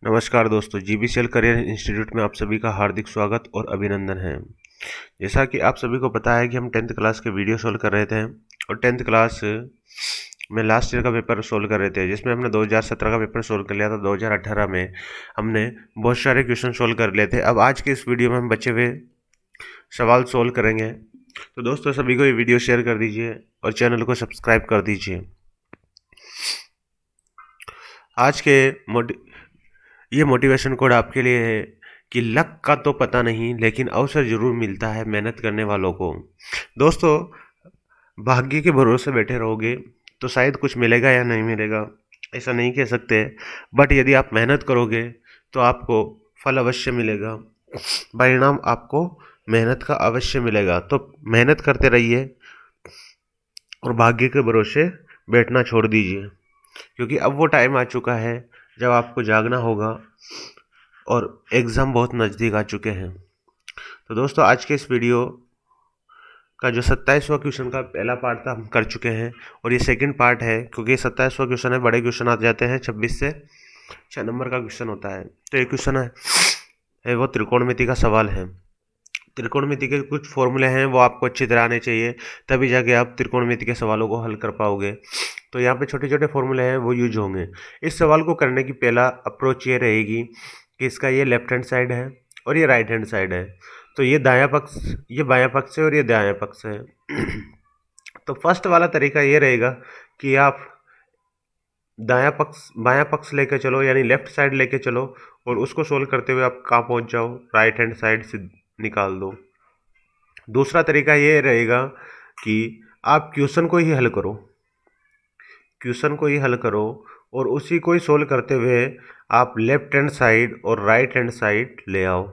नमस्कार दोस्तों, जीबीसीएल career institute में आप सभी का हार्दिक स्वागत और अभिनंदन है। जैसा कि आप सभी को पता है कि हम 10th क्लास के वीडियो सोल्व कर रहे थे और 10th क्लास में लास्ट ईयर का पेपर सोल्व कर रहे थे, जिसमें हमने 2017 का पेपर सोल्व कर लिया था। 2018 में हमने बहुत सारे क्वेश्चन सोल्व कर लिए थे। अब आज के इस वीडियो में हम बचे हुए सवाल सोल्व करेंगे। तो दोस्तों, सभी को ये वीडियो शेयर कर दीजिए और चैनल को सब्सक्राइब कर दीजिए। आज के ये मोटिवेशन कोड आपके लिए है कि लक का तो पता नहीं, लेकिन अवसर जरूर मिलता है मेहनत करने वालों को। दोस्तों, भाग्य के भरोसे बैठे रहोगे तो शायद कुछ मिलेगा या नहीं मिलेगा, ऐसा नहीं कह सकते। बट यदि आप मेहनत करोगे तो आपको फल अवश्य मिलेगा, परिणाम आपको मेहनत का अवश्य मिलेगा। तो मेहनत करते रहिए और भाग्य के भरोसे बैठना छोड़ दीजिए, क्योंकि अब वो टाइम आ चुका है जब आपको जागना होगा और एग्ज़ाम बहुत नज़दीक आ चुके हैं। तो दोस्तों, आज के इस वीडियो का जो 27वां क्वेश्चन का पहला पार्ट था हम कर चुके हैं, और ये सेकंड पार्ट है, क्योंकि 27वां क्वेश्चन है, बड़े क्वेश्चन आ जाते हैं। 26 से 6 नंबर का क्वेश्चन होता है। तो ये क्वेश्चन है वो त्रिकोणमिति का सवाल है। त्रिकोणमिति के कुछ फॉर्मूले हैं, वो आपको अच्छी तरह आने चाहिए, तभी जाके आप त्रिकोणमिति के सवालों को हल कर पाओगे। तो यहाँ पे छोटे छोटे फॉर्मूले हैं, वो यूज होंगे। इस सवाल को करने की पहला अप्रोच ये रहेगी कि इसका ये लेफ्ट हैंड साइड है और ये राइट हैंड साइड है। तो ये दायां पक्ष, ये बायां पक्ष है और ये दायां पक्ष है। तो फर्स्ट वाला तरीका ये रहेगा कि आप बायां पक्ष लेके चलो, यानी लेफ्ट साइड लेके चलो, और उसको सोल्व करते हुए आप कहाँ पहुँच जाओ, राइट हैंड साइड से निकाल दो। दूसरा तरीका ये रहेगा कि आप क्वेश्चन को ही हल करो, और उसी को ही सोल्व करते हुए आप लेफ्ट हैंड साइड और राइट हैंड साइड ले आओ।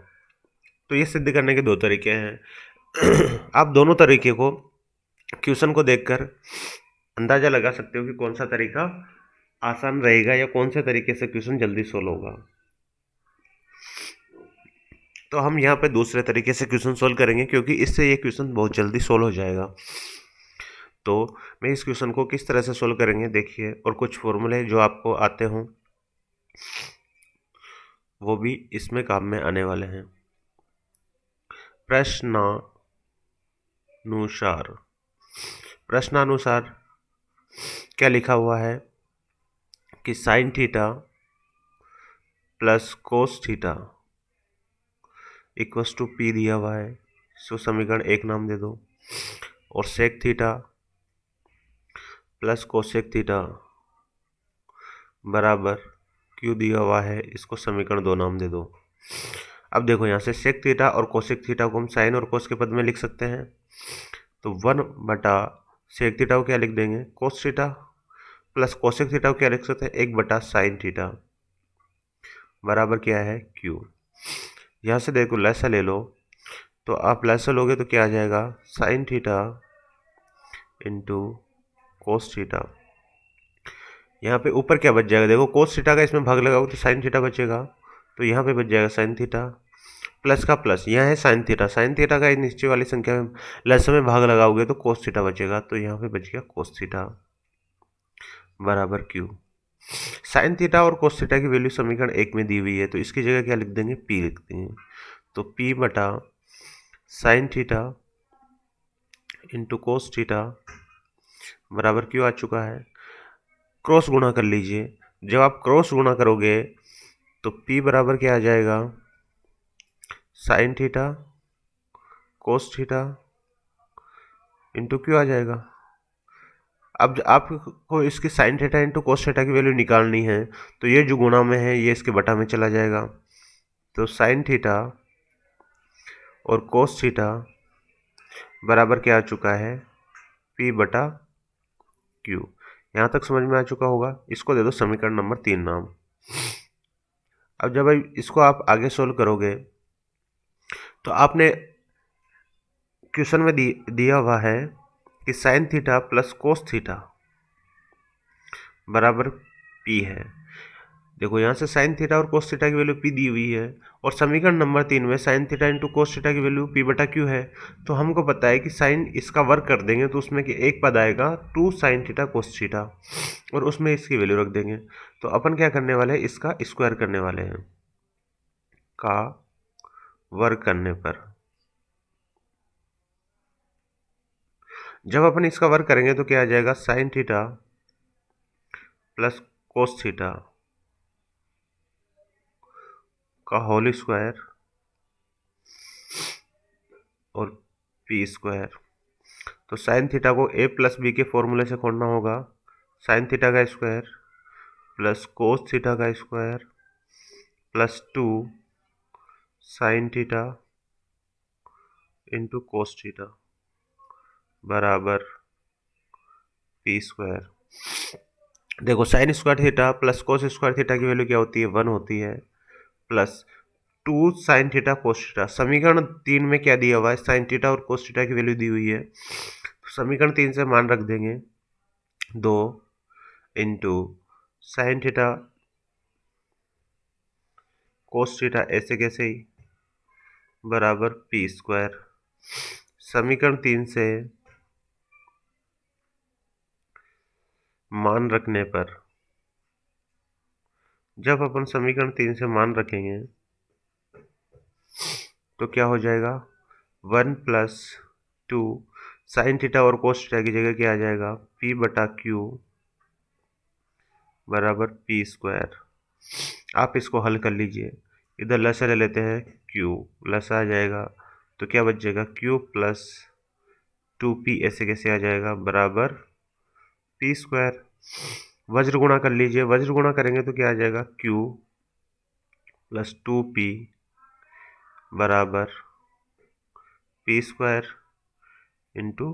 तो ये सिद्ध करने के दो तरीके हैं। आप दोनों तरीके को क्वेश्चन को देखकर अंदाजा लगा सकते हो कि कौन सा तरीका आसान रहेगा या कौन से तरीके से क्वेश्चन जल्दी सोल्व होगा। तो हम यहाँ पे दूसरे तरीके से क्वेश्चन सोल्व करेंगे, क्योंकि इससे ये क्वेश्चन बहुत जल्दी सोल्व हो जाएगा। तो मैं इस क्वेश्चन को किस तरह से सोल्व करेंगे देखिए, और कुछ फॉर्मूले जो आपको आते हों वो भी इसमें काम में आने वाले हैं। प्रश्नानुसार क्या लिखा हुआ है कि sine theta plus cos theta equals to P दिया हुआ है, इसको समीकरण 1 नाम दे दो। और sec theta plus cosec theta बराबर क्यू दिया हुआ है, इसको समीकरण 2 नाम दे दो। अब देखो, यहाँ से सेक थीटा और कोसेक थीटा को हम साइन और कोस के पद में लिख सकते हैं। तो 1 बटा सेक थीटा को क्या लिख देंगे, cos theta, plus cosec theta को क्या लिख सकते हैं, 1 बटा साइन थीटा बराबर क्या है, क्यू। यहाँ से देखो लैसा ले लो, तो आप लैसा लोगे तो क्या आ जाएगा, sine theta into cos theta. यहाँ पे ऊपर क्या बच जाएगा, देखो कोस थीटा का इसमें भाग लगाओगे तो साइन थीटा बचेगा, तो यहाँ पे बच जाएगा साइन थीटा, प्लस का प्लस, यहाँ है साइन थीटा का नीचे वाली संख्या में लैसा में भाग लगाओगे तो कोस थीटा बचेगा, तो यहाँ पे बच गया कोस थीटा बराबर क्यू। साइन थीटा और कोस थीटा की वैल्यू समीकरण 1 में दी हुई है, तो इसकी जगह क्या लिख देंगे, पी लिख देंगे। तो पी बटा sign theta into cos theta बराबर क्यू आ चुका है। क्रॉस गुणा कर लीजिए, जब आप क्रॉस गुणा करोगे तो P बराबर क्या आ जाएगा, sine theta cos theta into Q आ जाएगा। अब आपको इसकी sine theta into cos theta की वैल्यू निकालनी है, तो ये जो गुणा में है ये इसके बटा में चला जाएगा। तो साइन थीटा और कोस थीटा बराबर क्या आ चुका है, P बटा क्यू। यहाँ तक समझ में आ चुका होगा। इसको दे दो समीकरण नंबर 3 नाम। अब जब इसको आप आगे सोल्व करोगे तो आपने क्वेश्चन में दिया हुआ है कि sine theta plus cos theta बराबर पी है। देखो यहाँ से साइन थीटा और कोस थीटा की वैल्यू पी दी हुई है और समीकरण नंबर 3 में sign theta into cos theta की वैल्यू पी बटा क्यू है। तो हमको पता है कि साइन इसका वर्क कर देंगे तो उसमें कि एक पद आएगा 2 साइन थीटा कोस थीटा और उसमें इसकी वैल्यू रख देंगे। तो अपन क्या करने वाले हैं, इसका स्क्वायर करने वाले हैं का वर्क करने पर। जब अपन इसका वर्क करेंगे तो क्या आ जाएगा, sine theta plus cos theta का होल स्क्वायर और पी स्क्वायर। तो साइन थीटा को ए प्लस बी के फॉर्मूले से खोलना होगा, साइन थीटा का स्क्वायर प्लस कोस थीटा का square plus 2 sign theta into cos theta बराबर पी स्क्वायर। देखो sine square theta plus cos square theta की वैल्यू क्या होती है, 1 होती है, plus 2 sign theta cos theta. समीकरण 3 में क्या दिया हुआ है, साइन थीटा और कोस थीटा की वैल्यू दी हुई है। समीकरण 3 से मान रख देंगे 2 into sine theta cos theta ऐसे कैसे ही बराबर पी स्क्वायर। समीकरण 3 से मान रखने पर, जब अपन समीकरण 3 से मान रखेंगे तो क्या हो जाएगा, 1 प्लस 2 साइन थीटा और कोस थीटा की जगह क्या आ जाएगा, पी बटा क्यू बराबर पी स्क्वायर। आप इसको हल कर लीजिए, इधर लसा ले लेते हैं, क्यू लसा आ जाएगा तो क्या बच जाएगा, क्यू प्लस 2p ऐसे कैसे आ जाएगा बराबर पी स्क्वायर। वज्र गुणा कर लीजिए, वज्र गुणा करेंगे तो क्या आ जाएगा, q प्लस 2p बराबर पी स्क्वायर इंटू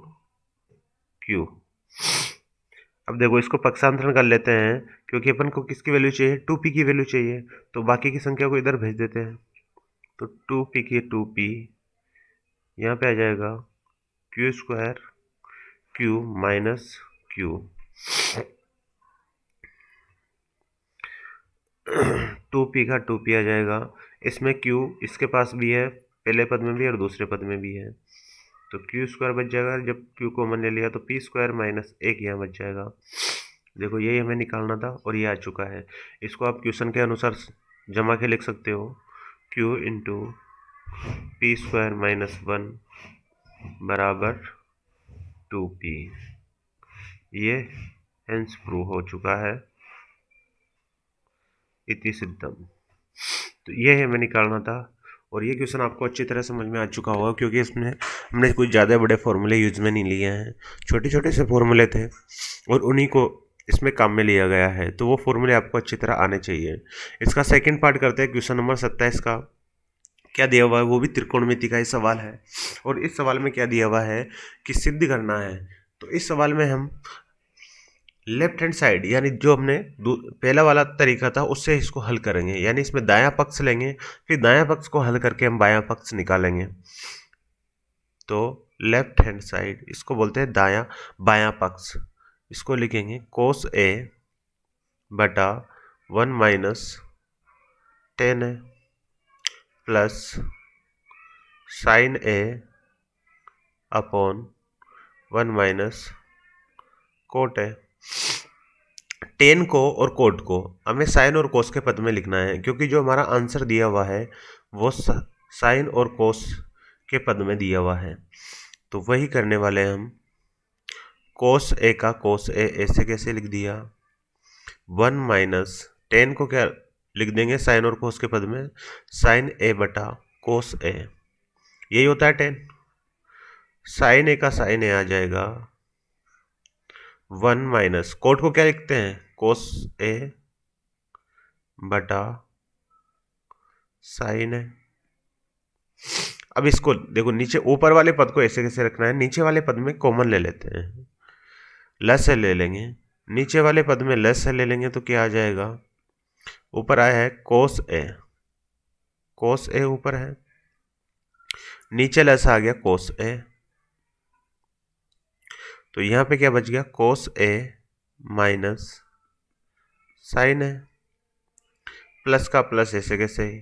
क्यू। अब देखो इसको पक्षांतरण कर लेते हैं, क्योंकि अपन को किसकी वैल्यू चाहिए, 2p की वैल्यू चाहिए, तो बाकी की संख्या को इधर भेज देते हैं। तो 2p की 2p यहाँ पे आ जाएगा Q square Q minus Q. 2p का 2p आ जाएगा, इसमें q इसके पास भी है, पहले पद में भी और दूसरे पद में भी है, तो क्यू स्क्वायर बच जाएगा। जब q कॉमन ले लिया तो पी स्क्वायर माइनस 1 यहाँ बच जाएगा। देखो यही हमें निकालना था और ये आ चुका है। इसको आप क्वेश्चन के अनुसार जमा के लिख सकते हो, q into P square minus 1 बराबर 2p। ये हेंस प्रूव हो चुका है, इति सिद्धम। तो ये हमें निकालना था और ये क्वेश्चन आपको अच्छी तरह समझ में आ चुका होगा, क्योंकि इसमें हमने कोई ज़्यादा बड़े फॉर्मूले यूज में नहीं लिए हैं, छोटे छोटे से फॉर्मूले थे और उन्हीं को इसमें काम में लिया गया है। तो वो फॉर्मूले आपको अच्छी तरह आने चाहिए। इसका सेकंड पार्ट करते हैं, क्वेश्चन नंबर 27 का क्या दिया हुआ है, वो भी त्रिकोणमिति का ही सवाल है। और इस सवाल में क्या दिया हुआ है कि सिद्ध करना है। तो इस सवाल में हम लेफ्ट हैंड साइड, यानी जो हमने पहला वाला तरीका था उससे इसको हल करेंगे, यानी इसमें दायां पक्ष लेंगे, फिर दायां पक्ष को हल करके हम बायां पक्ष निकालेंगे। तो लेफ्ट हैंड साइड इसको बोलते हैं दायां बायां पक्ष। इसको लिखेंगे कोस ए बटा 1 minus ten A plus sign A upon 1 minus cot A. Ten को और कोट को हमें साइन और कोस के पद में लिखना है, क्योंकि जो हमारा आंसर दिया हुआ है वो साइन और कोस के पद में दिया हुआ है। तो वही करने वाले हैं हम। कोस ए का कोस ए ऐसे कैसे लिख दिया, 1 माइनस टेन को क्या लिख देंगे साइन और कोस के पद में, साइन ए बटा कोस ए, यही होता है टेन। साइन ए का साइन ए आ जाएगा 1 माइनस कोट को क्या लिखते हैं, कोस ए बटा साइन ए। अब इसको देखो नीचे ऊपर वाले पद को ऐसे कैसे रखना है, नीचे वाले पद में कॉमन ले लेते हैं, लस से ले लेंगे, नीचे वाले पद में लस से ले लेंगे तो क्या आ जाएगा, ऊपर आया है कोस ए, कोस ए ऊपर है, नीचे लस आ गया कोस ए, तो यहां पे क्या बच गया, कोस ए माइनस साइन ए। प्लस का प्लस ऐसे कैसे ही,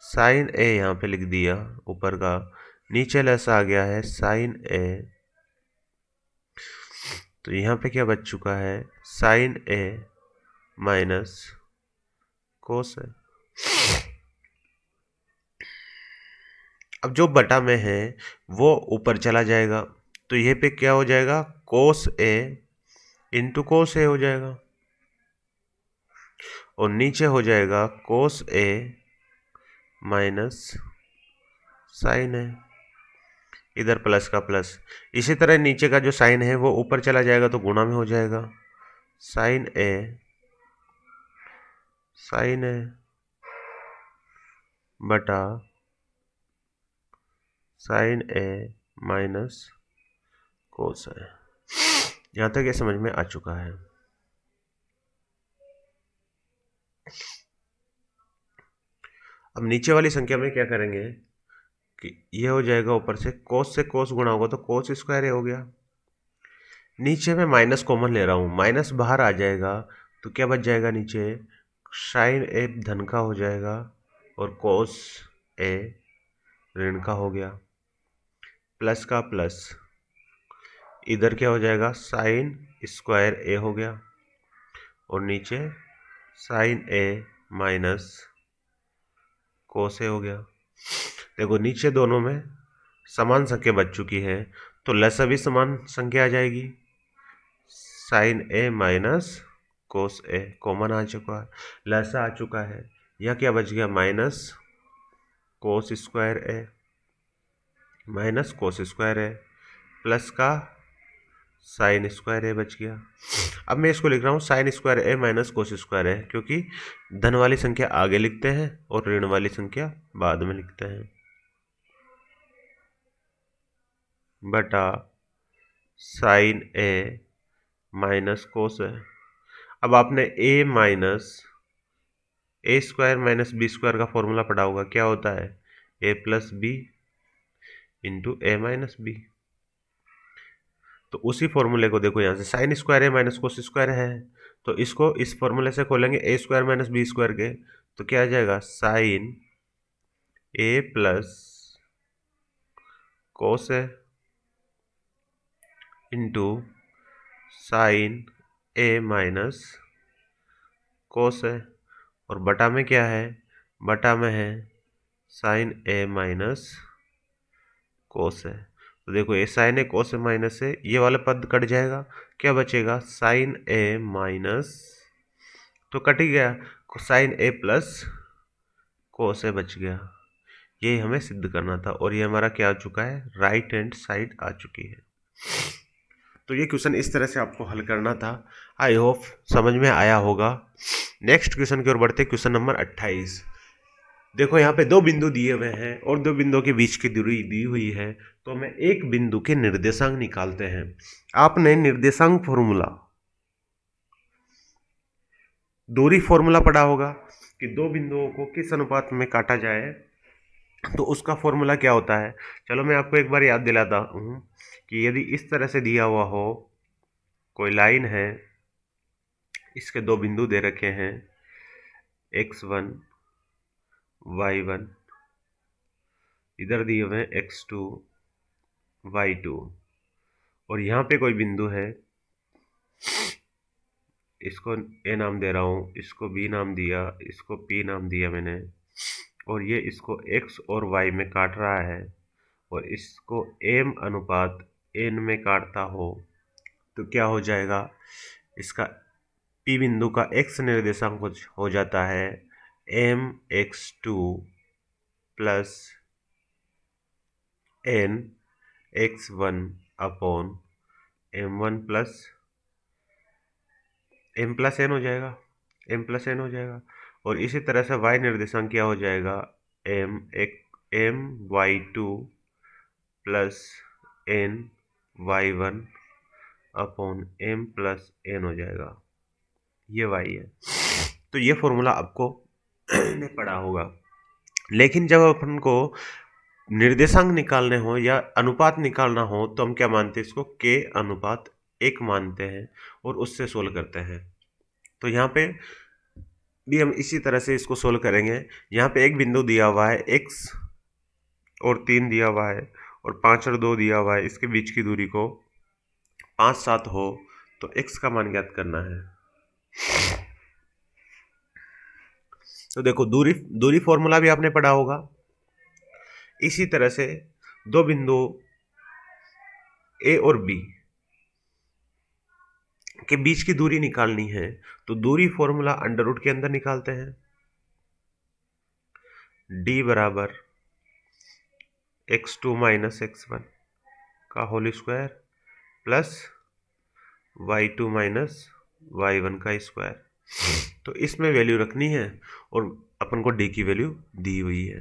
साइन ए यहाँ पे लिख दिया ऊपर का, नीचे लेस आ गया है साइन ए, तो यहाँ पे क्या बच चुका है साइन ए माइनस कोस है। अब जो बटा में है वो ऊपर चला जाएगा, तो ये पे क्या हो जाएगा कोस ए इंटू कोस ए हो जाएगा, और नीचे हो जाएगा कोस ए माइनस साइन है, इधर प्लस का प्लस। इसी तरह नीचे का जो साइन है वो ऊपर चला जाएगा तो गुणा में हो जाएगा, साइन ए बटा साइन ए माइनस कोस है। यहां तक ये समझ में आ चुका है। अब नीचे वाली संख्या में क्या करेंगे कि ये हो जाएगा ऊपर से कोस गुणा होगा तो कोस स्क्वायर ए हो गया। नीचे में माइनस कॉमन ले रहा हूं, माइनस बाहर आ जाएगा तो क्या बच जाएगा नीचे साइन ए धन का हो जाएगा और कोस ए ऋण का हो गया, प्लस का प्लस, इधर क्या हो जाएगा साइन स्क्वायर ए हो गया और नीचे साइन ए माइनस कोस ए हो गया। देखो नीचे दोनों में समान संख्या बच चुकी है तो लसा भी समान संख्या आ जाएगी, साइन ए माइनस कोस ए कॉमन आ चुका है, लसा आ चुका है। यह क्या बच गया माइनस कोस स्क्वायर ए माइनस कोस स्क्वायर ए प्लस का साइन स्क्वायर ए बच गया। अब मैं इसको लिख रहा हूँ साइन स्क्वायर ए माइनस कोस स्क्वायर ए, क्योंकि धन वाली संख्या आगे लिखते हैं और ऋण वाली संख्या बाद में लिखते हैं, बटा साइन ए माइनस कोस है। अब आपने ए स्क्वायर माइनस बी स्क्वायर का फॉर्मूला पढ़ा होगा, क्या होता है ए प्लस बी इंटू ए माइनस बी। तो उसी फॉर्मूले को देखो यहाँ से साइन स्क्वायर ए माइनस कोस स्क्वायर है, तो इसको इस फॉर्मूले से खोलेंगे ए स्क्वायर माइनस बी स्क्वायर के, तो क्या आ जाएगा साइन ए प्लस कोस है इंटू साइन ए माइनस कोस है, और बटा में क्या है, बटा में है साइन ए माइनस कोस है। तो देखो ये साइन ए कोस ए माइनस है, ये वाला पद कट जाएगा, क्या बचेगा साइन ए माइनस, तो कट ही गया, साइन ए प्लस कोस ए बच गया। ये हमें सिद्ध करना था और ये हमारा क्या आ चुका है राइट हैंड साइड आ चुकी है। तो ये क्वेश्चन इस तरह से आपको हल करना था। आई होप समझ में आया होगा। नेक्स्ट क्वेश्चन की ओर बढ़ते, क्वेश्चन नंबर 28। देखो यहाँ पे दो बिंदु दिए हुए हैं और दो बिंदुओं के बीच की दूरी दी हुई है, तो हमें एक बिंदु के निर्देशांक निकालते हैं। आपने निर्देशांक फॉर्मूला दूरी फॉर्मूला पढ़ा होगा कि दो बिंदुओं को किस अनुपात में काटा जाए, तो उसका फॉर्मूला क्या होता है। चलो मैं आपको एक बार याद दिलाता हूँ कि यदि इस तरह से दिया हुआ हो, कोई लाइन है, इसके दो बिंदु दे रखे हैं x1 y1, इधर दिए हुए हैं x2 y2, और यहाँ पे कोई बिंदु है, इसको a नाम दे रहा हूँ, इसको b नाम दिया, इसको p नाम दिया मैंने, और ये इसको x और y में काट रहा है और इसको m अनुपात n में काटता हो, तो क्या हो जाएगा, इसका p बिंदु का x निर्देशांक हो जाता है mx2 plus n x1 upon m1 plus m plus n हो जाएगा, m प्लस n हो जाएगा। और इसी तरह से y निर्देशांक क्या हो जाएगा my2 plus n y1 upon m plus n हो जाएगा, ये y है। तो ये फॉर्मूला आपको ने पढ़ा होगा। लेकिन जब अपन को निर्देशांक निकालने हो या अनुपात निकालना हो तो हम क्या मानते हैं, इसको k अनुपात 1 मानते हैं और उससे सोल्व करते हैं। तो यहाँ पे भी हम इसी तरह से इसको सोल्व करेंगे। यहाँ पे एक बिंदु दिया हुआ है x और 3 दिया हुआ है और 5 और 2 दिया हुआ है, इसके बीच की दूरी को 5 7 हो तो x का मान ज्ञात करना है। तो देखो दूरी फॉर्मूला भी आपने पढ़ा होगा। इसी तरह से दो बिंदु a और b के बीच की दूरी निकालनी है, तो दूरी फॉर्मूला अंडर रूट के अंदर निकालते हैं। d बराबर x2 माइनस x1 का whole square plus y2 minus y1 का स्क्वायर। तो इसमें वैल्यू रखनी है और अपन को d की वैल्यू दी हुई है,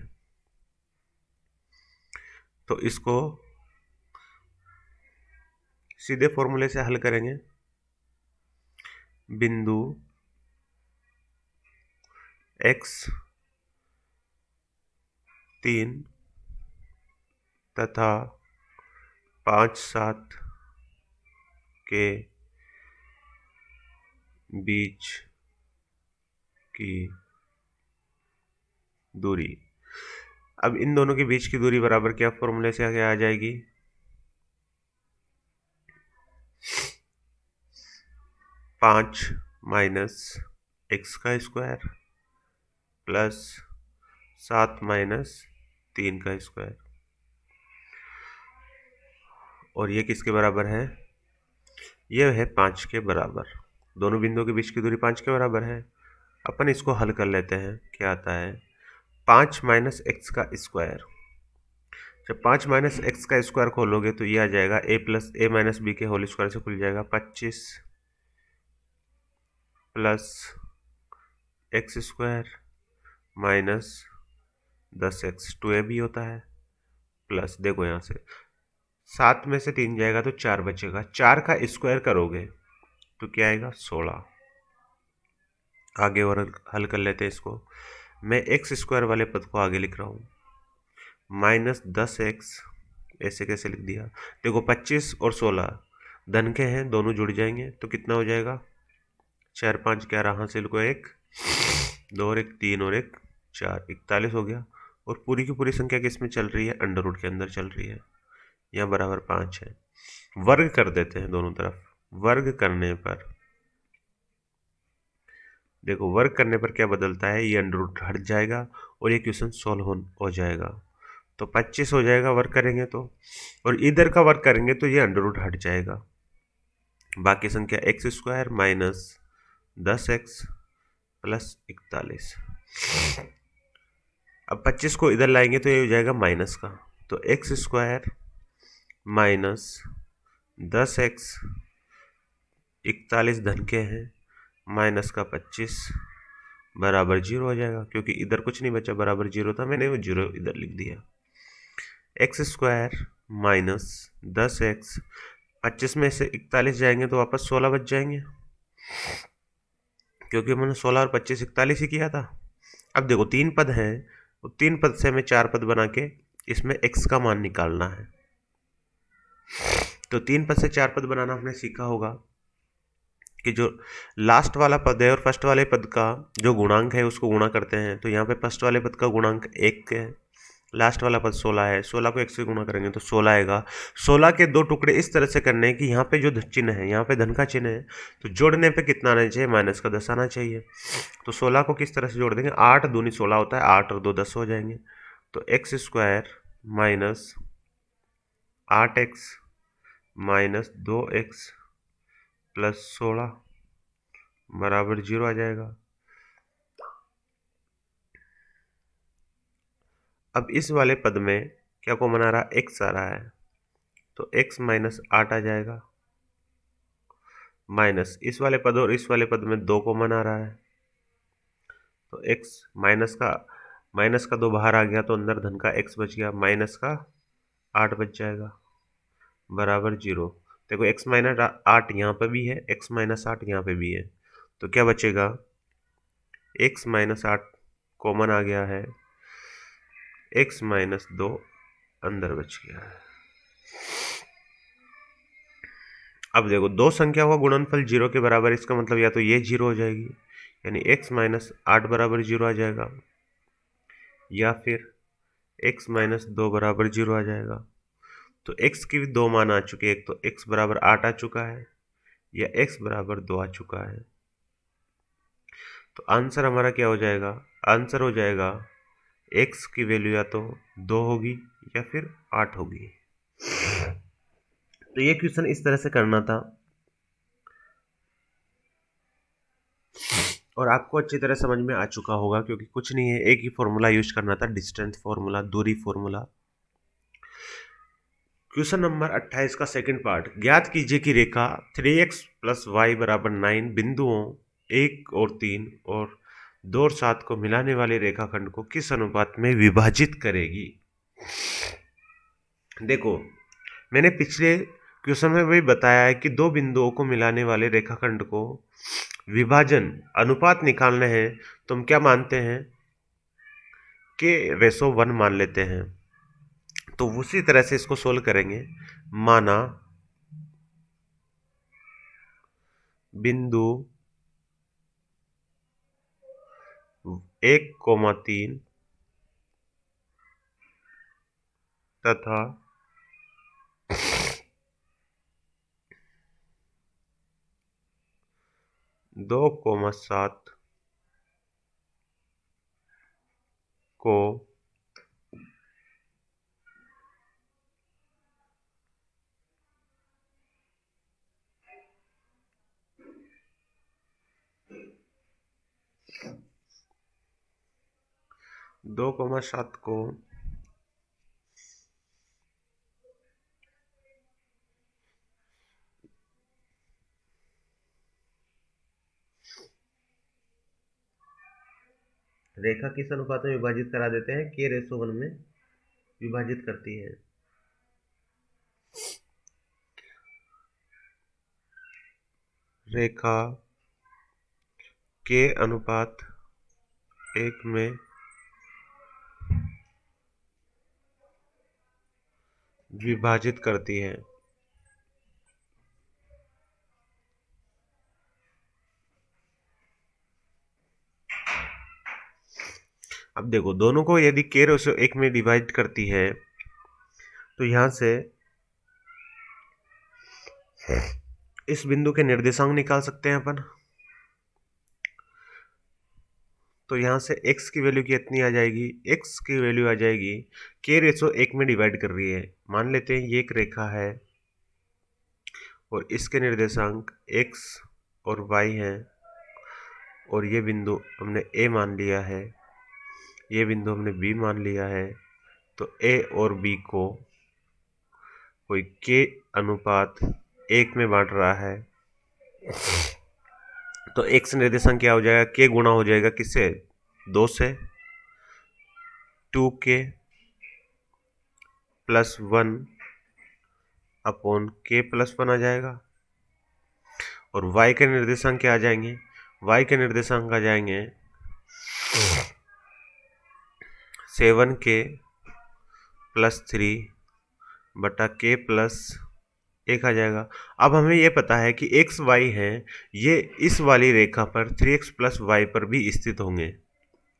तो इसको सीधे फॉर्मूले से हल करेंगे। बिंदु x 3 तथा 5 7 के बीच की दूरी। अब इन दोनों के बीच की दूरी बराबर क्या फॉर्मूले से आगे आ जाएगी, 5 माइनस x का स्क्वायर प्लस 7 माइनस 3 का स्क्वायर। और ये किसके बराबर है, ये है 5 के बराबर। दोनों बिंदुओं के बीच की दूरी 5 के बराबर है। अपन इसको हल कर लेते हैं। क्या आता है, 5 माइनस एक्स का स्क्वायर। जब 5 माइनस एक्स का स्क्वायर खोलोगे तो ये आ जाएगा a plus A minus B के होल स्क्वायर से खुल जाएगा 25 plus x square minus 10x, 2a भी होता है प्लस, देखो यहाँ से 7 में से 3 जाएगा तो 4 बचेगा। 4 का स्क्वायर करोगे तो क्या आएगा, 16। आगे और हल कर लेते हैं इसको। मैं एक्स स्क्वायर वाले पद को आगे लिख रहा हूँ, माइनस 10x, ऐसे कैसे लिख दिया, देखो 25 और 16 धन के हैं, दोनों जुड़ जाएंगे तो कितना हो जाएगा, 4 5 11 हासिल को 1 2 और 1 3 और 1 4, 41 हो गया। और पूरी की पूरी संख्या किस में चल रही है, अंडर रूट के अंदर चल रही है। यहाँ बराबर 5 है। वर्ग कर देते हैं दोनों तरफ। वर्ग करने पर देखो, वर्ग करने पर क्या बदलता है, ये अंडर रूट हट जाएगा और ये क्वेश्चन सॉल्व हो जाएगा। तो 25 हो जाएगा वर्ग करेंगे तो, और इधर का वर्ग करेंगे तो ये अंडर रूट हट जाएगा। बाकी संख्या x square minus 10x plus 41। अब 25 को इधर लाएंगे तो ये हो जाएगा माइनस का, तो एक्स स्क्वायर माइनस 10x, 41 धन के हैं, माइनस का 25 बराबर 0 हो जाएगा, क्योंकि इधर कुछ नहीं बचा, बराबर 0 था, मैंने वो 0 इधर लिख दिया। एक्स स्क्वायर माइनस 10x, 25 में से 41 जाएंगे तो वापस 16 बच जाएंगे, क्योंकि मैंने 16 और 25 41 ही किया था। अब देखो 3 पद हैं, तो 3 पद से हमें 4 पद बना के इसमें x का मान निकालना है। तो 3 पद से 4 पद बनाना हमने सीखा होगा कि जो लास्ट वाला पद है और फर्स्ट वाले पद का जो गुणांक है उसको गुणा करते हैं। तो यहाँ पे फर्स्ट वाले पद का गुणांक 1 है, लास्ट वाला पद 16 है, 16 को 1 से गुणा करेंगे तो 16 आएगा। 16 के 2 टुकड़े इस तरह से करने हैं कि यहाँ पे जो चिन्ह है, यहाँ पे धन का चिन्ह है, तो जोड़ने पे कितना आना चाहिए, माइनस का 10 आना चाहिए। तो 16 को किस तरह से जोड़ देंगे, 8 दूनी 16 होता है, 8 और 2 10 हो जाएंगे। तो x square minus 8x minus 2x plus 16 बराबर 0 आ जाएगा। अब इस वाले पद में क्या कॉमन आ रहा, x आ रहा है, तो x माइनस 8 आ जाएगा, माइनस इस वाले पद और इस वाले पद में 2 कॉमन आ रहा है, तो x माइनस का 2 बाहर आ गया तो अंदर धन का x बच गया, माइनस का 8 बच जाएगा बराबर 0। देखो x माइनस 8 यहाँ पे भी है, x माइनस 8 यहाँ पे भी है, तो क्या बचेगा, x माइनस 8 कॉमन आ गया है, x माइनस 2 अंदर बच गया है। अब देखो दो संख्याओं का गुणनफल 0 के बराबर, इसका मतलब या तो ये 0 हो जाएगी यानी x माइनस 8 बराबर 0 आ जाएगा, या फिर x माइनस 2 बराबर 0 आ जाएगा। तो x की भी दो मान आ चुके हैं, एक तो x बराबर 8 आ चुका है या x बराबर 2 आ चुका है। तो आंसर हमारा क्या हो जाएगा? आंसर हो जाएगा x की वैल्यू या तो 2 होगी या फिर 8 होगी। तो ये क्वेश्चन इस तरह से करना था और आपको अच्छी तरह समझ में आ चुका होगा, क्योंकि कुछ नहीं है, एक ही फॉर्मूला यूज करना था, डिस्टेंस फॉर्मूला, दूरी फॉर्मूला। क्वेश्चन नंबर 28 का सेकंड पार्ट, ज्ञात कीजिए कि रेखा 3x प्लस वाई बराबर 9 बिंदुओं 1 और 3 और 2 और 7 को मिलाने वाले रेखाखंड को किस अनुपात में विभाजित करेगी। देखो, मैंने पिछले क्वेश्चन में भी बताया है कि दो बिंदुओं को मिलाने वाले रेखाखंड को विभाजन अनुपात निकालना है, तो हम क्या मानते हैं कि रेशो 1 मान लेते हैं। तो उसी तरह से इसको सोल्व करेंगे। माना बिंदु 1,3 तथा 2,7 को रेखा किस अनुपात में विभाजित करा देते हैं? के रेशो 1 में विभाजित करती है। रेखा के अनुपात 1 में विभाजित करती है। अब देखो, दोनों को यदि के रेशो 1 में डिवाइड करती है तो यहां से इस बिंदु के निर्देशांक निकाल सकते हैं अपन। तो यहां से x की वैल्यू कितनी आ जाएगी? x की वैल्यू आ जाएगी, के रेशो 1 में डिवाइड कर रही है। मान लेते हैं ये एक रेखा है और इसके निर्देशांक x और y हैं, और ये बिंदु हमने a मान लिया है, ये बिंदु हमने b मान लिया है। तो a और b को कोई k अनुपात 1 में बांट रहा है। तो x निर्देशांक क्या हो जाएगा? k गुणा हो जाएगा किससे? 2 से, 2k plus 1 upon k plus 1 आ जाएगा। और y के निर्देशांक क्या आ जाएंगे? y के निर्देशांक आ जाएंगे 7k प्लस 3 बटा k प्लस 1 आ जाएगा। अब हमें ये पता है कि x y है, ये इस वाली रेखा पर 3x प्लस y पर भी स्थित होंगे,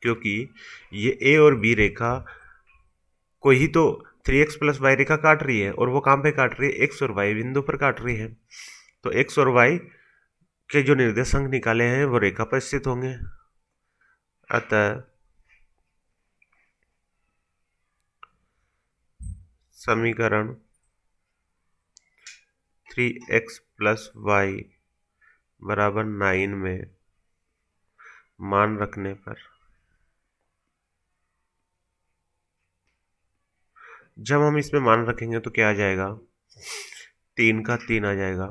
क्योंकि ये a और b रेखा को ही तो 3x प्लस y रेखा काट रही है, और वो कहाँ पे काट रही है? x और y बिंदु पर काट रही है। तो x और y के जो निर्देशांक निकाले हैं वो रेखा पर स्थित होंगे। अतः समीकरण 3x प्लस y बराबर 9 में मान रखने पर जब हम इसमें मान रखेंगे तो क्या आ जाएगा? 3 का 3 आ जाएगा।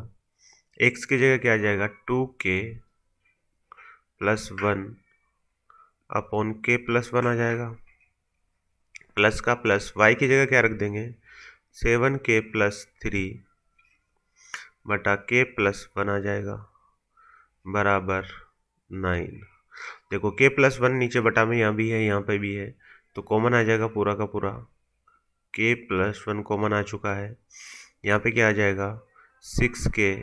x की जगह क्या आ जाएगा? 2k plus 1 upon k plus 1 आ जाएगा। प्लस का प्लस, y की जगह क्या रख देंगे? 7k प्लस 3 बटा k प्लस 1 आ जाएगा बराबर 9। देखो, k प्लस 1 नीचे बटा में यहाँ भी है, यहाँ पे भी है, तो कॉमन आ जाएगा पूरा का पूरा। k प्लस 1 कॉमन आ चुका है। यहाँ पे क्या आ जाएगा? 6k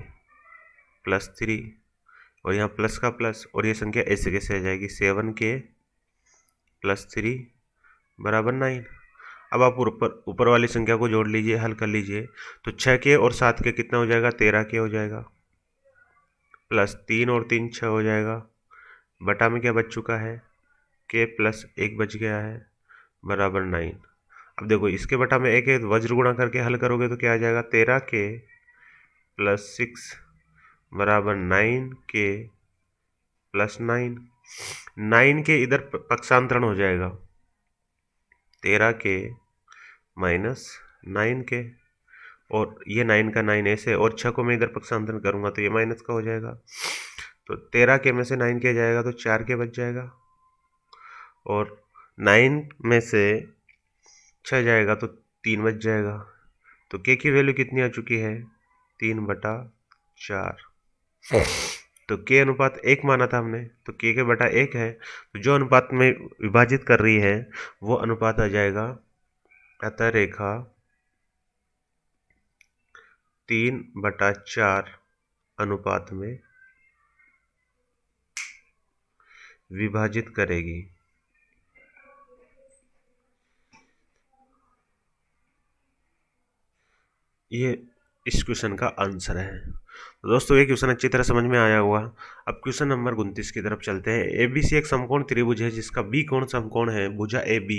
प्लस 3 और यहाँ प्लस का प्लस, और ये संख्या ऐसे कैसे आ जाएगी, 7k + 3 बराबर 9। अब आप ऊपर वाली संख्या को जोड़ लीजिए, हल कर लीजिए, तो 6k और 7k कितना हो जाएगा, 13k हो जाएगा, प्लस 3 और 3 6 हो जाएगा, बटा में क्या बच चुका है, k + 1 बच गया है, बराबर 9। अब देखो इसके बटा में एक है, वज्र गुणा करके हल करोगे तो क्या आ जाएगा, 13k + 6 बराबर 9k + 9। 9 के इधर पक्षांतरण हो जाएगा, 13k - 9k, और ये 9 का 9 ऐसे, और 6 को मैं इधर पक्षांतरण करूंगा तो ये माइनस का हो जाएगा, तो 13k में से 9k जाएगा तो 4k बच जाएगा, और 9 में से 6 जाएगा तो 3 बच जाएगा। तो k की वैल्यू कितनी आ चुकी है, 3/4। तो k अनुपात 1 माना था हमने, तो k के बटा 1 है, तो जो अनुपात में विभाजित कर रही है वो अनुपात आ जाएगा, अतः रेखा 3/4 अनुपात में विभाजित करेगी। ये इस क्वेश्चन का आंसर है। तो दोस्तों ये क्वेश्चन अच्छी तरह समझ में आया हुआ। अब क्वेश्चन नंबर 29 की तरफ चलते हैं। एबीसी एक समकोण त्रिभुज है जिसका बी कोण समकोण है, भुजा ए बी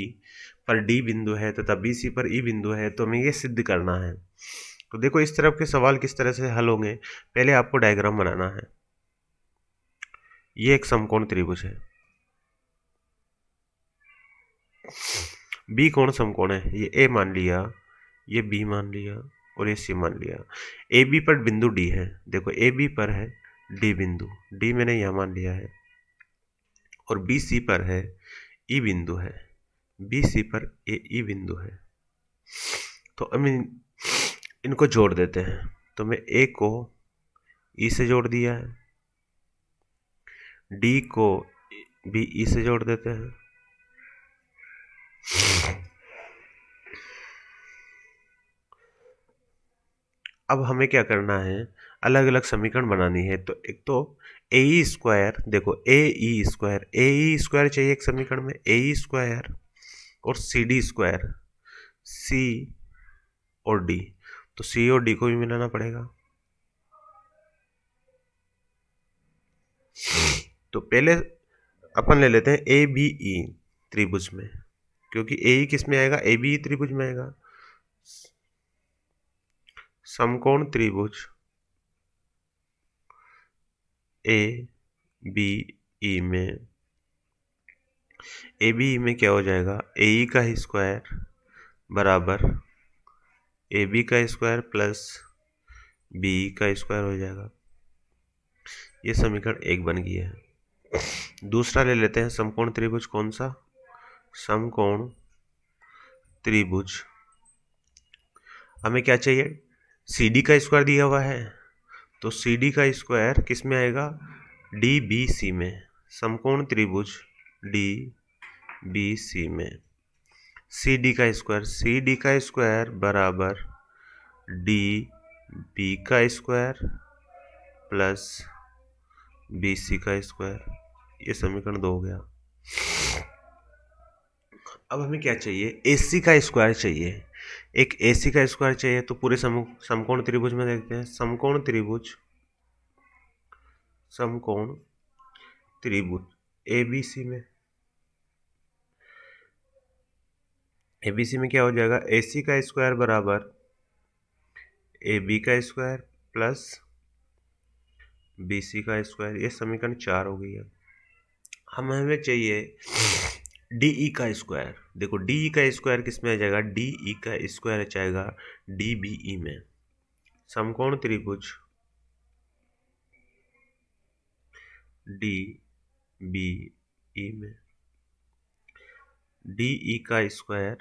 पर डी बिंदु है तथा बी सी पर ई बिंदु है, तो हमें ये सिद्ध करना है। तो देखो इस तरफ के सवाल किस तरह से हल होंगे, पहले आपको डायग्राम बनाना है। ये एक समकोण त्रिभुज है, बी कोण समकोण है, ये ए मान लिया, ये बी मान लिया और ये सी मान लिया। ए बी पर बिंदु डी है, देखो ए बी पर है डी बिंदु, डी मैंने यहाँ मान लिया है, और बी सी पर है ई बिंदु है, बी सी पर ए ई बिंदु है। तो हम इनको जोड़ देते हैं, तो मैं ए को ई से जोड़ दिया है, डी को भी ई से जोड़ देते हैं, अब हमें क्या करना है, अलग अलग समीकरण बनानी है। तो एक तो ए ई स्क्वायर, देखो ए ई स्क्वायर चाहिए एक समीकरण में, ए ई स्क्वायर और सी डी स्क्वायर, सी और डी, तो सी और डी को भी मिलाना पड़ेगा। तो पहले अपन ले लेते हैं ए बी ई त्रिभुज में, क्योंकि ए ई किस में आएगा, ए बी ई त्रिभुज में आएगा। समकोण त्रिभुज ए बी ई में, ए बी ई में क्या हो जाएगा, ए ई का स्क्वायर बराबर ए बी का स्क्वायर प्लस बी ई का स्क्वायर हो जाएगा। ये समीकरण 1 बन गया है। दूसरा ले लेते हैं समकोण त्रिभुज, कौन सा, समकोण त्रिभुज, हमें क्या चाहिए, सी डी का स्क्वायर दिया हुआ है, तो सी डी का स्क्वायर किस में आएगा, डी बी सी में, समकोण त्रिभुज डी बी सी में सी डी का स्क्वायर बराबर डी बी का स्क्वायर प्लस बी सी का स्क्वायर। ये समीकरण 2 हो गया। अब हमें क्या चाहिए, ए सी का स्क्वायर चाहिए, एक ए सी का स्क्वायर चाहिए। तो पूरे समकोण त्रिभुज में देखते हैं, समकोण त्रिभुज एबीसी में क्या हो जाएगा, ए सी का स्क्वायर बराबर ए बी का स्क्वायर प्लस बी सी का स्क्वायर। ये समीकरण 4 हो गई है। हमें चाहिए डीई का स्क्वायर, देखो डीई का स्क्वायर किस में आ जाएगा, डीई का स्क्वायर जाएगा डी बी ई में, समकोण त्रिभुज डी बी ई में डीई का स्क्वायर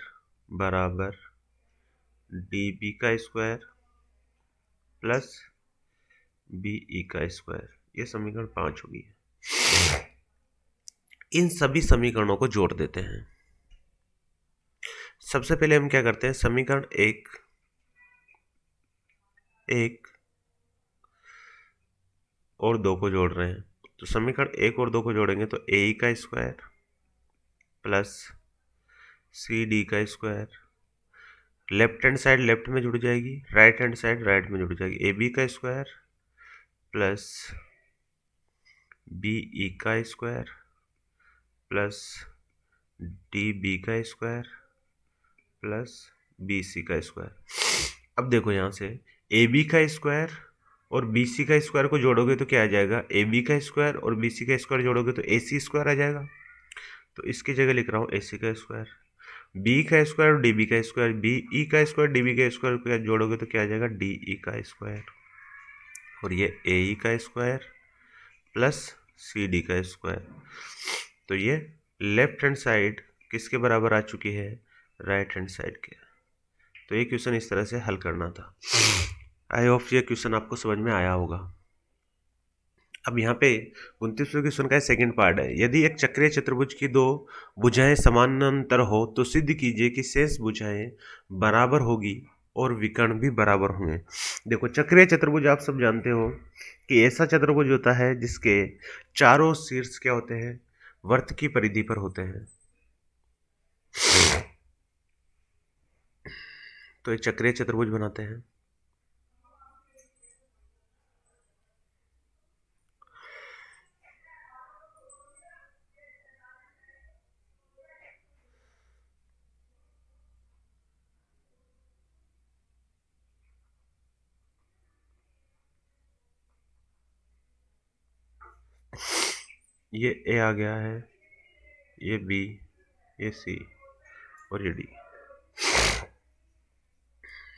बराबर डी बी का स्क्वायर प्लस बीई का स्क्वायर। ये समीकरण 5 होगी। इन सभी समीकरणों को जोड़ देते हैं। सबसे पहले हम क्या करते हैं, समीकरण 1 और 2 को जोड़ रहे हैं। तो समीकरण 1 और 2 को जोड़ेंगे तो ए का स्क्वायर प्लस सी डी का square, left hand side left में जुड़ जाएगी, राइट हैंड साइड राइट में जुड़ जाएगी, ए बी का स्क्वायर प्लस बी ई का स्क्वायर प्लस डी बी का स्क्वायर प्लस बी सी का स्क्वायर। अब देखो यहाँ से ए बी का स्क्वायर और बी सी का स्क्वायर को जोड़ोगे तो क्या आ जाएगा, ए बी का स्क्वायर और बी सी का स्क्वायर जोड़ोगे तो ए सी स्क्वायर आ जाएगा। तो इसकी जगह लिख रहा हूँ ए सी का स्क्वायर, बी का स्क्वायर और डी बी का स्क्वायर, बी ई का स्क्वायर डी बी का स्क्वायर को जोड़ोगे तो क्या आ जाएगा, डी ई का स्क्वायर, और ये ए ई का स्क्वायर प्लस सी डी का स्क्वायर। तो ये लेफ्ट हैंड साइड किसके बराबर आ चुकी है, राइट हैंड साइड के। तो ये क्वेश्चन इस तरह से हल करना था। आई होप ये क्वेश्चन आपको समझ में आया होगा। अब यहाँ पे 29वें क्वेश्चन का सेकंड पार्ट है। यदि एक चक्रीय चतुर्भुज की दो भुजाएं समानांतर हो तो सिद्ध कीजिए कि शेष भुजाएं बराबर होगी और विकर्ण भी बराबर होंगे। देखो चक्रीय चतुर्भुज आप सब जानते हो कि ऐसा चतुर्भुज होता है जिसके चारों शीर्ष क्या होते हैं, वृत्त की परिधि पर होते हैं। तो एक चक्रीय चतुर्भुज बनाते हैं। ये ए आ गया है, ये बी, ये सी और ये डी।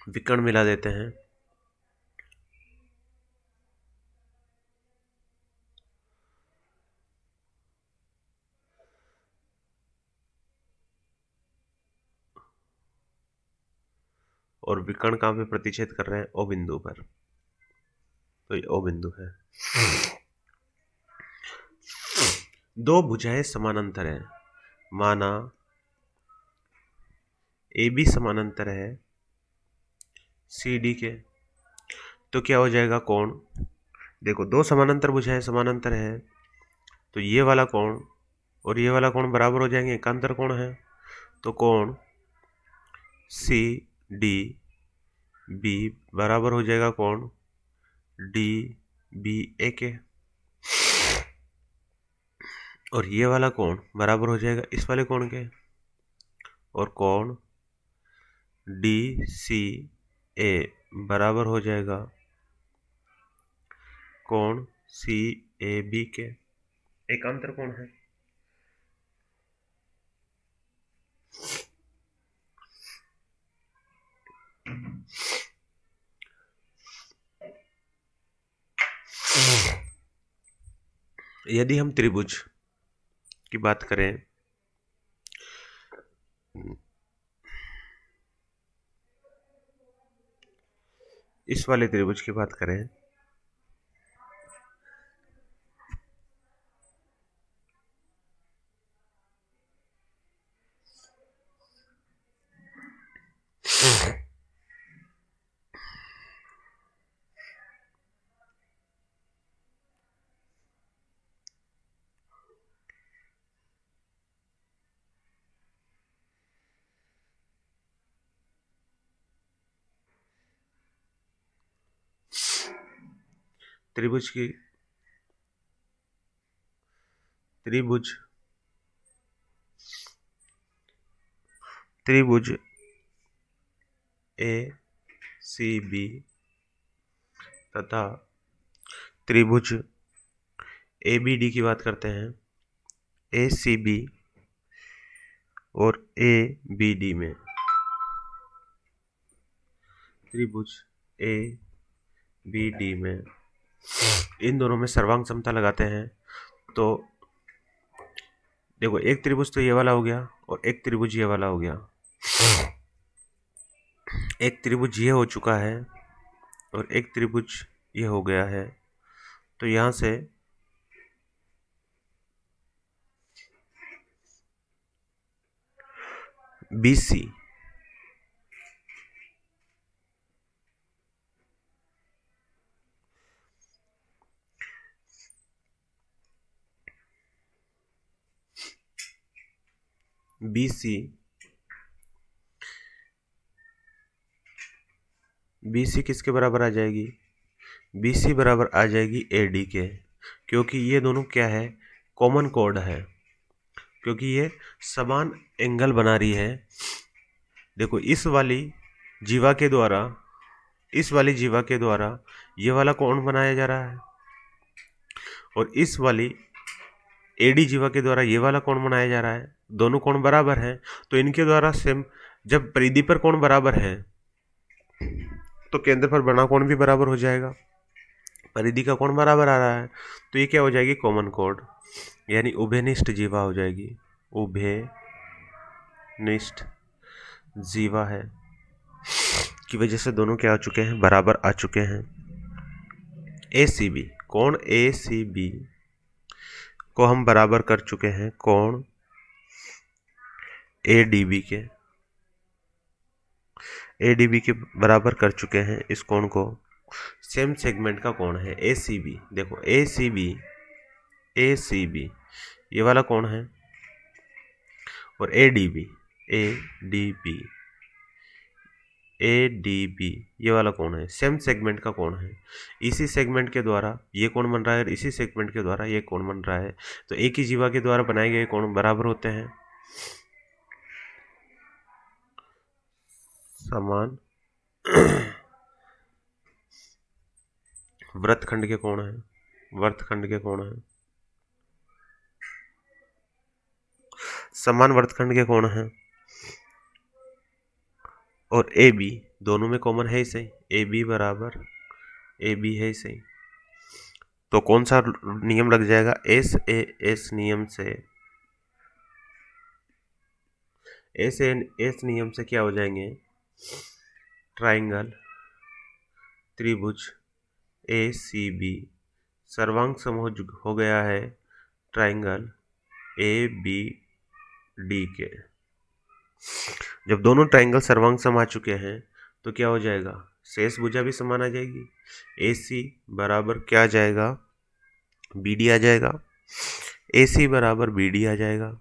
विकर्ण मिला देते हैं। और विकर्ण कहाँ पे प्रतिच्छेद कर रहे हैं, ओ बिंदु पर। तो ये ओ बिंदु है। दो भुजाएं समानांतर है, माना ए बी समानांतर है सी डी के, तो क्या हो जाएगा कोण। देखो दो समानांतर भुजाएं समानांतर है तो ये वाला कोण और ये वाला कोण बराबर हो जाएंगे, एकांतर कोण है। तो कोण सी डी बी बराबर हो जाएगा कोण डी बी ए के, और ये वाला कोण बराबर हो जाएगा इस वाले कोण के, और कोण डी सी ए बराबर हो जाएगा कोण सी ए बी के, एकांतर कोण है। यदि हम त्रिभुज की बात करें, इस वाले त्रिभुज की बात करें, त्रिभुज की त्रिभुज ए सी बी तथा त्रिभुज ए बी डी की बात करते हैं। ए सी बी और ए बी डी में त्रिभुज ए बी डी में इन दोनों में सर्वांग समता लगाते हैं। तो देखो एक त्रिभुज तो ये वाला हो गया और एक त्रिभुज ये वाला हो गया। एक त्रिभुज ये हो चुका है और एक त्रिभुज ये हो गया है। तो यहां से BC BC किसके बराबर आ जाएगी? BC बराबर आ जाएगी AD के, क्योंकि ये दोनों क्या है, कॉमन कोड है, क्योंकि ये समान एंगल बना रही है। देखो इस वाली जीवा के द्वारा ये वाला कोण बनाया जा रहा है, और इस वाली AD जीवा के द्वारा ये वाला कोण बनाया जा रहा है। दोनों कोण बराबर हैं, तो इनके द्वारा सेम, जब परिधि पर कोण बराबर है तो केंद्र पर बना कोण भी बराबर हो जाएगा। परिधि का कोण बराबर आ रहा है, तो ये क्या हो जाएगी, कॉमन कोड, यानी उभयनिष्ठ जीवा हो जाएगी। उभयनिष्ठ जीवा है की वजह से दोनों क्या आ चुके हैं, बराबर आ चुके हैं। ACB, कोण ACB को हम बराबर कर चुके हैं कोण ADB के बराबर कर चुके हैं इस कोण को। सेम सेगमेंट का कोण है ACB। देखो ACB ये वाला कोण है, और ADB ये वाला कोण है, सेम सेगमेंट का कोण है। इसी सेगमेंट के द्वारा ये कोण बन रहा है और इसी सेगमेंट के द्वारा ये कोण बन रहा है, तो एक ही जीवा के द्वारा बनाए गए कोण बराबर होते हैं। समान वृत्तखंड के कोण है, समान वृत्तखंड के कोण है, और AB दोनों में कॉमन है ही सही, AB बराबर AB है ही सही। तो कौन सा नियम लग जाएगा, SAS नियम से क्या हो जाएंगे, ट्राइंगल त्रिभुज ACB सर्वांग समभुज हो गया है ट्राइंगल ABD के। जब दोनों ट्राइंगल सर्वांग सम आ चुके हैं तो क्या हो जाएगा, शेष भुजा भी समान आ जाएगी। AC बराबर क्या आ जाएगा, BD आ जाएगा। AC बराबर BD आ जाएगा।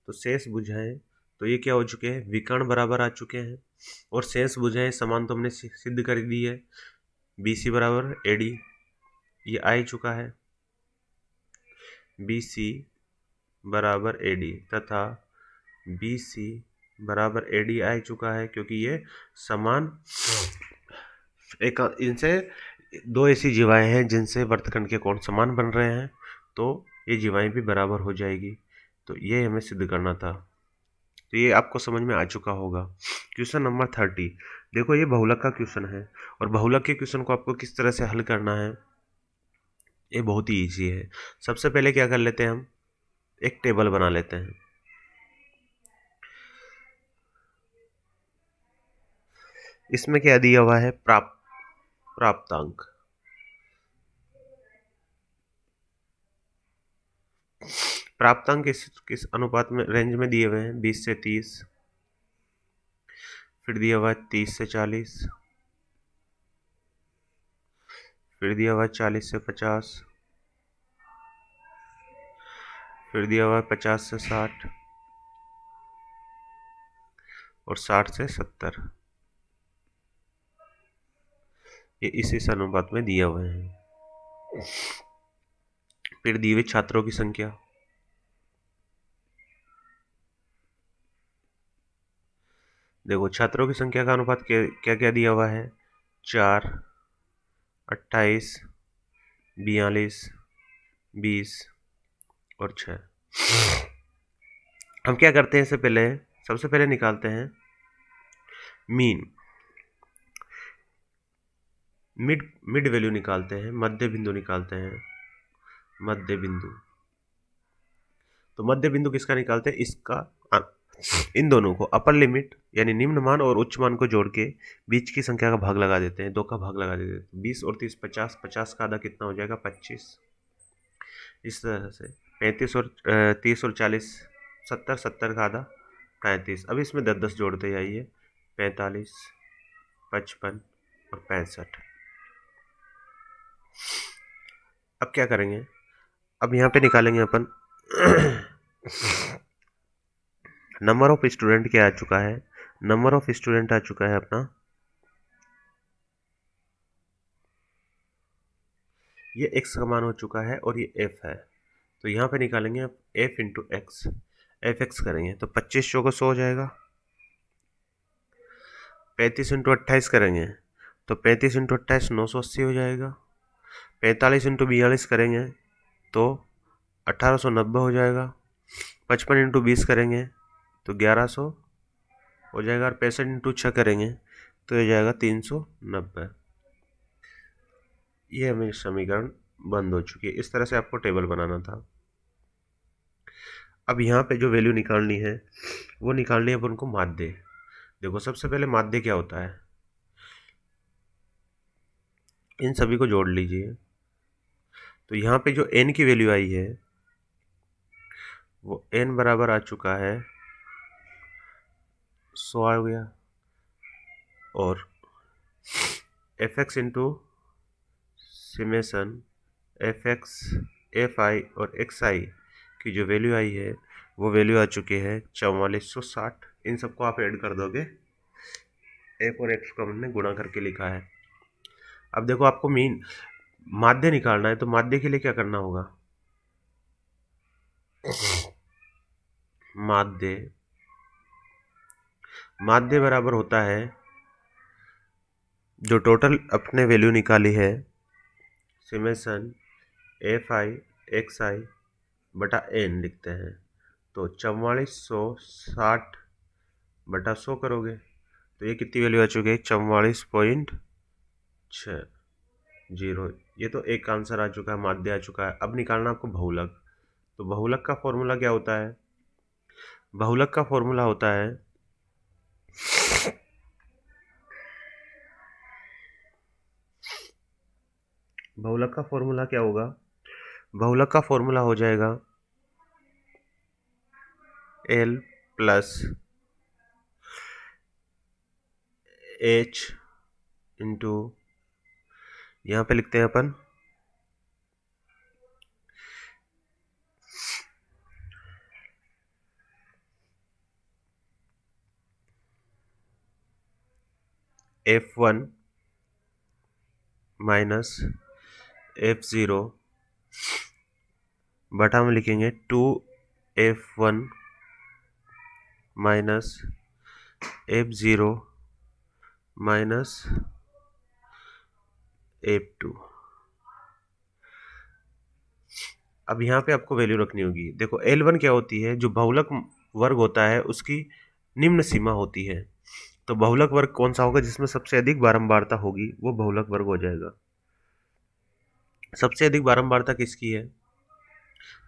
तो शेष भुजाएं, तो ये क्या हो चुके हैं, विकर्ण बराबर आ चुके हैं, और शेष भुजाएं समान तो हमने सिद्ध कर दी है। BC बराबर AD ये आ ही चुका है, BC बराबर AD तथा BC बराबर AD आ चुका है, क्योंकि ये समान इनसे दो ऐसी जीवाएं हैं जिनसे वृत्तखंड के कोण समान बन रहे हैं, तो ये जीवाएं भी बराबर हो जाएगी। तो ये हमें सिद्ध करना था, तो ये आपको समझ में आ चुका होगा। क्वेश्चन नंबर 30, देखो ये बहुलक का क्वेश्चन है, और बहुलक के क्वेश्चन को आपको किस तरह से हल करना है, ये बहुत ही ईजी है। सबसे पहले क्या कर लेते हैं, हम एक टेबल बना लेते हैं। इसमें क्या दिया हुआ है, प्राप्तांक। प्राप्तांक किस अनुपात में, रेंज में दिए हुए हैं, 20 से 30, फिर दिया हुआ है 30 से 40, फिर दिया हुआ है 40 से 50, फिर दिया हुआ है 50 से 60 और 60 से 70। ये इस अनुपात में दिए हुए हैं। फिर दिए हुए छात्रों की संख्या, देखो छात्रों की संख्या का अनुपात क्या क्या दिया हुआ है, 4, 28, 42, 20 और 6। हम क्या करते हैं, सबसे पहले निकालते हैं मीन, मिड वैल्यू निकालते हैं, मध्य बिंदु निकालते हैं, मध्य बिंदु। तो मध्य बिंदु किसका निकालते हैं, इसका, इन दोनों को अपर लिमिट यानी निम्न मान और उच्च मान को जोड़ के बीच की संख्या का भाग लगा देते हैं, 2 का भाग लगा देते हैं। 20 और 30 50, 50 का आधा कितना हो जाएगा, 25। इस तरह से 35 और 30 और 40 70, 70 का आधा 35। अब इसमें 10 जोड़ते जाइए, 45, 55 और 65। अब क्या करेंगे, अब यहाँ पे निकालेंगे अपन नंबर ऑफ स्टूडेंट क्या आ चुका है, नंबर ऑफ स्टूडेंट आ चुका है अपना, ये x का मान हो चुका है और ये f है। तो यहाँ पे निकालेंगे अब f into x, F x करेंगे तो 25 को 100 हो जाएगा। 35 इंटू 28 करेंगे तो 35 इंटू 28 980 हो जाएगा। 45 इंटू 42 करेंगे तो 1890 हो जाएगा। 55 इंटू 20 करेंगे तो 1100 हो जाएगा और 65 इंटू 6 करेंगे तो हो जाएगा 390। ये हमें समीकरण बंद हो चुकी है। इस तरह से आपको टेबल बनाना था। अब यहाँ पे जो वैल्यू निकालनी है वो निकालनी है अपन को माध्य। देखो सबसे पहले माध्य क्या होता है, इन सभी को जोड़ लीजिए। तो यहाँ पे जो n की वैल्यू आई है वो n बराबर आ चुका है 100 आ गया, और F x into summation F x F I और एक्स आई की जो वैल्यू आई है वो वैल्यू आ चुकी है 4460। इन सबको आप ऐड कर दोगे, एफ और एक्स को हमने गुणा करके लिखा है। अब देखो आपको मीन माध्य निकालना है, तो माध्य के लिए क्या करना होगा, माध्य बराबर होता है जो टोटल अपने वैल्यू निकाली है समेशन एफ आई एक्स आई बटा एन लिखते हैं। तो 4460 बटा 100 करोगे तो ये कितनी वैल्यू आ चुकी है 44.60। ये तो एक आंसर आ चुका है, माध्य आ चुका है। अब निकालना आपको बहुलक। तो बहुलक का फॉर्मूला क्या होता है, बहुलक का फॉर्मूला होता है बहुलक का फॉर्मूला क्या होगा, बहुलक का फॉर्मूला हो जाएगा L प्लस H इंटू, यहाँ पे लिखते हैं अपन F1 माइनस F0 बटा में लिखेंगे 2F1 minus F0 minus F2। अब यहाँ पे आपको वैल्यू रखनी होगी। देखो L1 क्या होती है, जो बहुलक वर्ग होता है उसकी निम्न सीमा होती है। तो बहुलक वर्ग कौन सा होगा, जिसमें सबसे अधिक बारंबारता होगी वो बहुलक वर्ग हो जाएगा। सबसे अधिक बारंबारता किसकी है,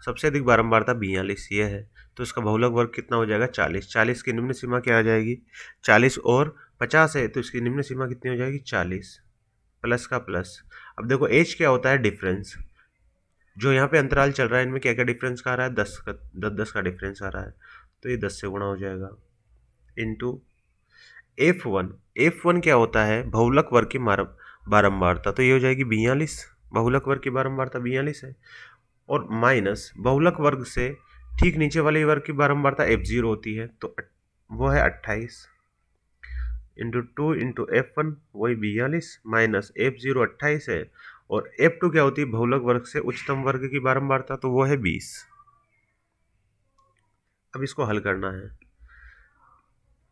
सबसे अधिक बारंबारता 42 ये है। तो इसका बहुलक वर्ग कितना हो जाएगा 40। 40 की निम्न सीमा क्या आ जाएगी 40, और 50 है तो इसकी निम्न सीमा कितनी हो जाएगी 40 प्लस का प्लस। अब देखो एच क्या होता है, डिफरेंस। जो यहाँ पे अंतराल चल रहा है इनमें क्या क्या डिफरेंस आ रहा है, 10 का डिफरेंस आ रहा है। तो ये 10 से गुणा हो जाएगा इंटू F1। F1 क्या होता है, बहुलक वर्ग की बारंबारता। तो ये हो जाएगी 42, बहुलक वर्ग की बारंबारता 42 है। और माइनस बहुलक वर्ग से ठीक नीचे वाले वर्ग की बारंबारता F0 होती है, तो वो है 28 इंटू 2 इंटू F1 वही 42 माइनस F0 28 है, और F2 क्या होती है, बहुलक वर्ग से उच्चतम वर्ग की बारंबारता, तो वो है 20। अब इसको हल करना है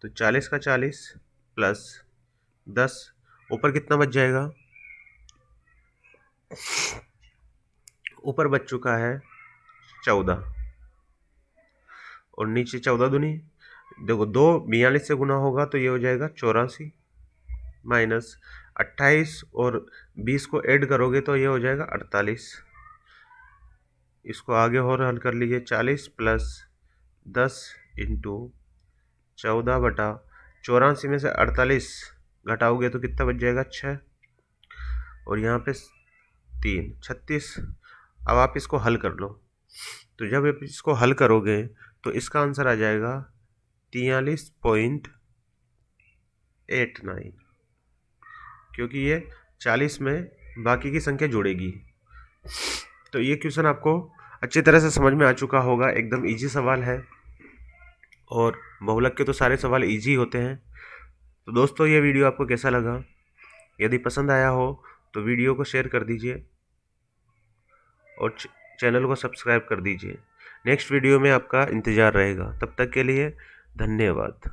तो 40 का 40 प्लस 10, ऊपर कितना बच जाएगा, ऊपर बच चुका है 14 और नीचे 14 दूनी, देखो 2 42 से गुना होगा तो ये हो जाएगा 84 माइनस 28 और 20 को ऐड करोगे तो ये हो जाएगा 48। इसको आगे और हल कर लीजिए, 40 प्लस 10 इंटू 14 बटा 84 में से 48 घटाओगे तो कितना बच जाएगा 6, और यहाँ पे 3 36। अब आप इसको हल कर लो। तो जब आप इसको हल करोगे तो इसका आंसर आ जाएगा 43.89, क्योंकि ये 40 में बाकी की संख्या जोड़ेगी। तो ये क्वेश्चन आपको अच्छी तरह से समझ में आ चुका होगा, एकदम इजी सवाल है और बहुलक के तो सारे सवाल इजी होते हैं। तो दोस्तों ये वीडियो आपको कैसा लगा? यदि पसंद आया हो तो वीडियो को शेयर कर दीजिए और चैनल को सब्सक्राइब कर दीजिए। नेक्स्ट वीडियो में आपका इंतज़ार रहेगा। तब तक के लिए धन्यवाद।